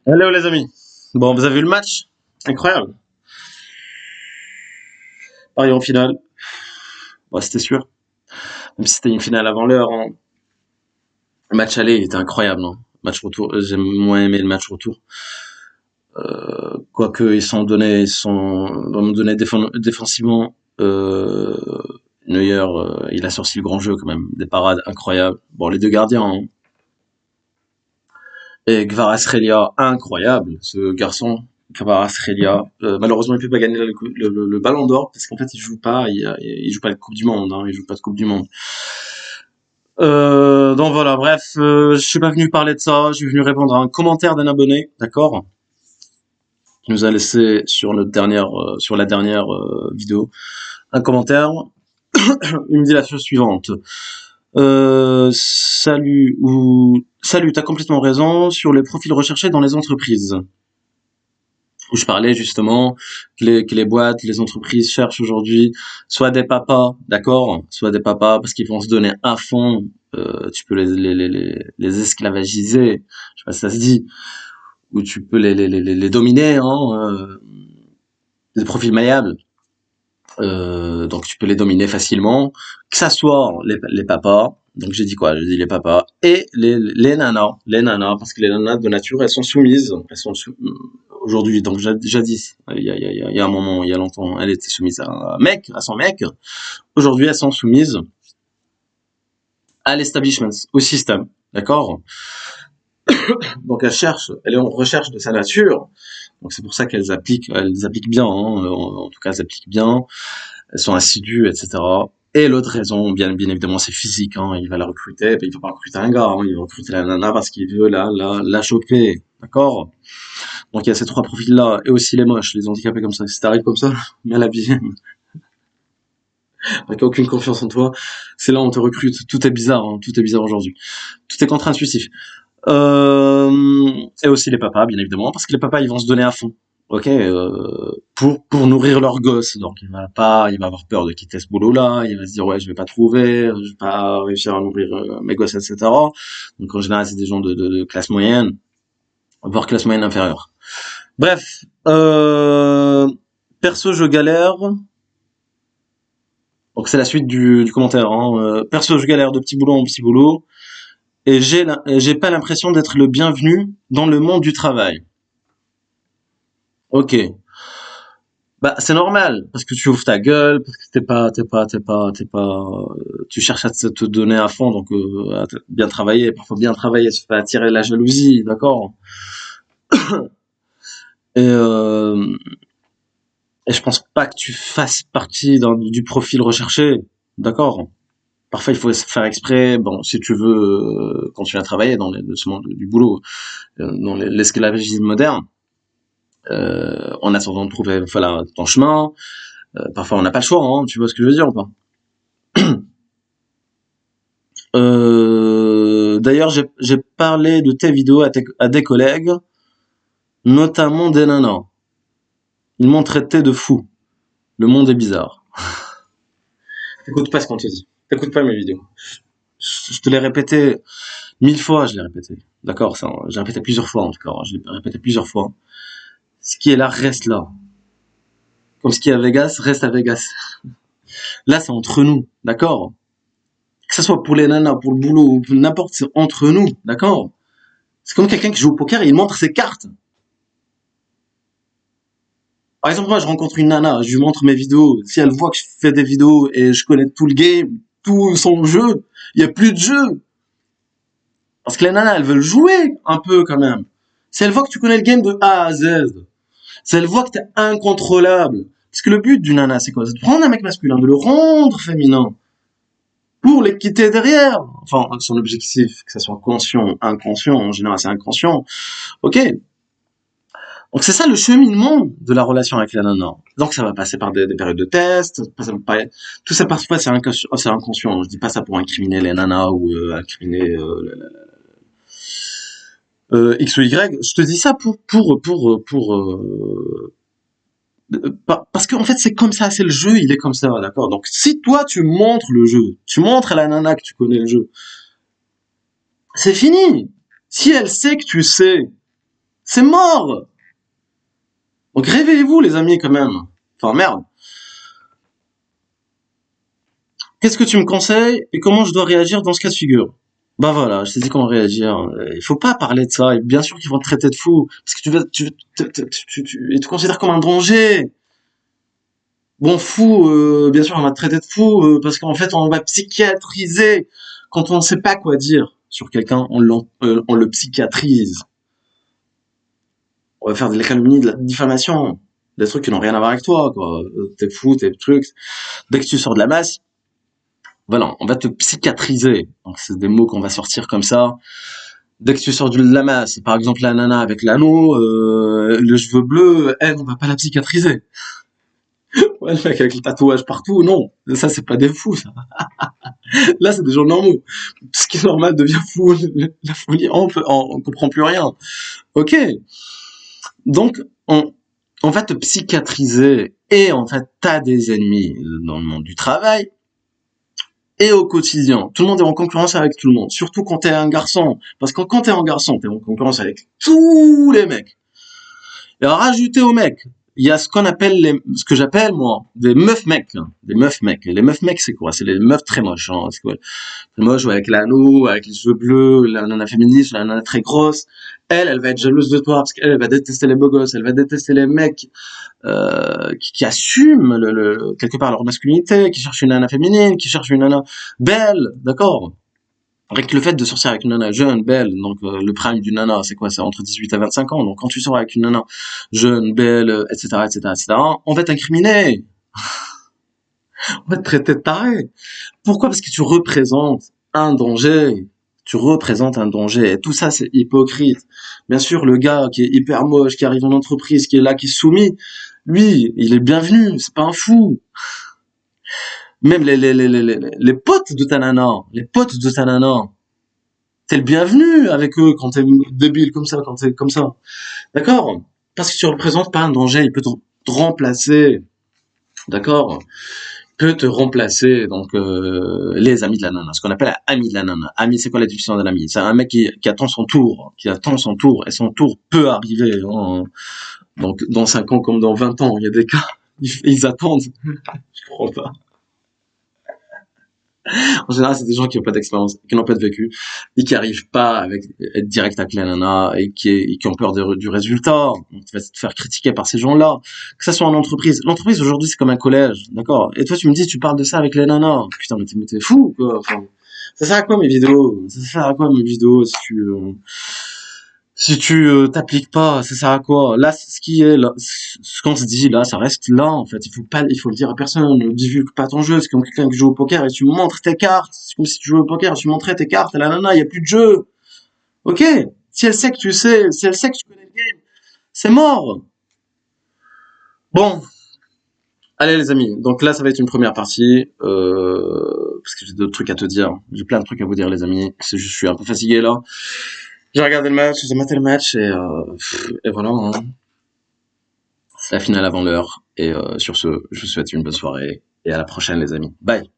Hello les amis. Bon, vous avez vu le match? Incroyable. Paris en finale. Bon, c'était sûr. Même si c'était une finale avant l'heure, hein. Le match aller il était incroyable, non? Match retour, j'ai moins aimé le match retour. Quoique ils sont vraiment donnés défensivement. Neuer, il a sorti le grand jeu quand même, des parades incroyables. Bon, les deux gardiens, hein. Et Kvaratskhelia, incroyable, ce garçon. Kvaratskhelia, malheureusement il peut pas gagner le Ballon d'Or parce qu'en fait il joue pas, il joue pas la Coupe du Monde, hein, il joue pas de Coupe du Monde. Donc voilà, bref, je suis pas venu parler de ça, je suis venu répondre à un commentaire d'un abonné, d'accord, qui nous a laissé sur sur la dernière vidéo, un commentaire. Il me dit la chose suivante. Salut, t'as complètement raison sur les profils recherchés dans les entreprises. Où je parlais justement que les boîtes, les entreprises cherchent aujourd'hui soit des papas, d'accord, soit des papas parce qu'ils vont se donner à fond. Tu peux les esclavagiser, je sais pas si ça se dit, ou tu peux les dominer, hein, des profils malléables. Donc tu peux les dominer facilement, que ça soit les papas, donc j'ai dit quoi? J'ai dit les papas et les nanas, parce que les nanas de nature elles sont soumises, aujourd'hui, donc jadis, il y a un moment, il y a longtemps, elle était soumise à un mec, à son mec. Aujourd'hui, elles sont soumises à l'establishment, au système, d'accord? Donc elles sont en recherche de sa nature. Donc c'est pour ça elles appliquent bien, hein, en tout cas elles appliquent bien. Elles sont assidues, etc. Et l'autre raison, bien évidemment, c'est physique, hein. Il va la recruter, il va pas recruter un gars, hein. Il va recruter la nana parce qu'il veut la choper. D'accord? Donc il y a ces trois profils-là, et aussi les moches, les handicapés comme ça. Si t'arrives comme ça, mal habillé, avec aucune confiance en toi, c'est là où on te recrute. Tout est bizarre, hein. Tout est bizarre aujourd'hui. Tout est contre-intuitif. Et aussi les papas, bien évidemment, parce que les papas, ils vont se donner à fond. Ok, pour nourrir leur gosse. Donc il va avoir peur de quitter ce boulot-là. Il va se dire ouais, je vais pas trouver, je vais pas réussir à nourrir mes gosses, etc. Donc en général, c'est des gens de classe moyenne, voire classe moyenne inférieure. Bref, perso, je galère. Donc c'est la suite du commentaire, hein. Perso, je galère de petit boulot en petit boulot. Et j'ai pas l'impression d'être le bienvenu dans le monde du travail. Ok. Bah, c'est normal, parce que tu ouvres ta gueule, parce que tu cherches à te donner à fond, donc, bien travailler, parfois bien travailler, ça fait attirer la jalousie, d'accord? Et, euh, et je pense pas que tu fasses partie du profil recherché, d'accord? Parfois, il faut faire exprès, bon, si tu veux continuer à travailler dans ce monde du boulot, dans l'esclavagisme moderne, en attendant de trouver, voilà, ton chemin. Parfois, on n'a pas le choix, hein, tu vois ce que je veux dire ou pas? D'ailleurs, j'ai parlé de tes vidéos à des collègues, notamment des nanas. Ils m'ont traité de fou. Le monde est bizarre. T'écoutes pas ce qu'on te dit. T'écoutes pas mes vidéos. Je te l'ai répété 1000 fois, je l'ai répété. D'accord, j'ai répété plusieurs fois en tout cas. Je l'ai répété plusieurs fois. Ce qui est là reste là. Comme ce qui est à Vegas reste à Vegas. Là, c'est entre nous, d'accord? Que ce soit pour les nanas, pour le boulot, ou n'importe, c'est entre nous, d'accord? C'est comme quelqu'un qui joue au poker et il montre ses cartes. Par exemple, moi, je rencontre une nana, je lui montre mes vidéos. Si elle voit que je fais des vidéos et je connais tout le game, tout son jeu, il y a plus de jeu. Parce que les nanas, elles veulent jouer un peu quand même. Si elle voit que tu connais le game de A à Z, si elle voit que t'es incontrôlable, parce que le but d'une nana, c'est quoi? C'est de prendre un mec masculin, de le rendre féminin, pour les quitter derrière. Enfin, son objectif, que ça soit conscient ou inconscient, en général c'est inconscient. Ok, donc c'est ça le cheminement de la relation avec la nana. Donc ça va passer par des périodes de test, tout ça parfois c'est inconscient. Je dis pas ça pour incriminer les nanas ou incriminer X ou Y. Je te dis ça parce qu'en fait c'est comme ça, c'est le jeu, il est comme ça, d'accord. Donc si toi tu montres le jeu, tu montres à la nana que tu connais le jeu, c'est fini. Si elle sait que tu sais, C'est mort. Donc réveillez-vous les amis quand même. Enfin merde. Qu'est-ce que tu me conseilles et comment je dois réagir dans ce cas de figure? Bah voilà, je t'ai dit comment réagir. Il faut pas parler de ça. Et bien sûr qu'ils vont te traiter de fou parce que ils te considèrent comme un danger. Bon, fou, bien sûr, on va te traiter de fou parce qu'en fait, on va psychiatriser quand on ne sait pas quoi dire sur quelqu'un. On le psychiatrise. On va faire de la calomnie, de la diffamation, des trucs qui n'ont rien à voir avec toi, quoi. T'es fou, t'es truc. Dès que tu sors de la masse, voilà, on va te psychiatriser. Donc c'est des mots qu'on va sortir comme ça. Dès que tu sors de la masse, par exemple la nana avec l'anneau, le cheveu bleu, elle, on va pas la psychiatriser. Ouais, le mec avec le tatouage partout, non. Ça, c'est pas des fous, ça. Là, c'est des gens normaux. Ce qui est normal devient fou. La folie, on comprend plus rien. Ok. Donc, on va te psychiatriser et en fait, t'as des ennemis dans le monde du travail et au quotidien. Tout le monde est en concurrence avec tout le monde, surtout quand t'es un garçon. Parce que quand t'es un garçon, t'es en concurrence avec tous les mecs. Et à rajouter aux mecs, il y a ce qu'on appelle ce que j'appelle moi des meufs mecs, hein. Des meufs mecs. Et les meufs mecs, c'est quoi? C'est les meufs très moches, hein. C'est quoi? Très moches, ouais, avec l'anneau, avec les cheveux bleus, la nana féministe, la nana très grosse. Elle va être jalouse de toi parce qu'elle va détester les beaux gosses, elle va détester les mecs qui assument quelque part leur masculinité, qui cherchent une nana féminine, qui cherchent une nana belle, d'accord? Avec le fait de sortir avec une nana jeune, belle, donc le prime d'une nana, c'est quoi? C'est entre 18 et 25 ans. Donc quand tu sors avec une nana jeune, belle, etc., etc., etc., on va t'incriminer, on va te traiter de taré. Pourquoi? Parce que tu représentes un danger. Tu représentes un danger. Et tout ça, c'est hypocrite. Bien sûr, le gars qui est hyper moche, qui arrive en entreprise, qui est là, qui est soumis, lui, il est bienvenu. C'est pas un fou. Même les potes de ta nana, les potes de ta nana, t'es le bienvenu avec eux quand t'es débile comme ça, quand t'es comme ça. D'accord? Parce que tu représentes pas un danger, il peut te remplacer. D'accord? Il peut te remplacer, donc les amis de la nana, ce qu'on appelle un ami de la nana. Ami, c'est quoi la définition d'un ami? C'est un mec qui attend son tour, qui attend son tour, et son tour peut arriver, hein. Donc dans 5 ans comme dans 20 ans, il y a des cas, ils attendent. Je crois pas. En général, c'est des gens qui n'ont pas d'expérience, qui n'ont pas de vécu, et qui arrivent pas avec être direct avec la nana, et qui ont peur du résultat. Donc, tu vas te faire critiquer par ces gens-là. Que ça soit en entreprise. L'entreprise, aujourd'hui, c'est comme un collège, d'accord? Et toi, tu me dis, tu parles de ça avec les nanas. Putain, mais t'es fou, quoi. Enfin, ça sert à quoi mes vidéos? Ça sert à quoi mes vidéos si tu t'appliques pas, ça sert à quoi? Là, ce qui est là, ce qu'on se dit là, ça reste là en fait. Il faut le dire à personne. Ne divulgue pas ton jeu. C'est comme quelqu'un qui joue au poker et tu montres tes cartes. C'est comme si tu jouais au poker, et tu montrais tes cartes à la nana. Il y a plus de jeu. Ok? Si elle sait que tu sais, si elle sait que tu connais le game, c'est mort. Bon, allez les amis. Donc là, ça va être une première partie parce que j'ai d'autres trucs à te dire. J'ai plein de trucs à vous dire les amis. Je suis un peu fatigué là. J'ai regardé le match, j'ai maté le match et voilà, hein. C'est la finale avant l'heure. Et sur ce, je vous souhaite une bonne soirée et à la prochaine les amis. Bye.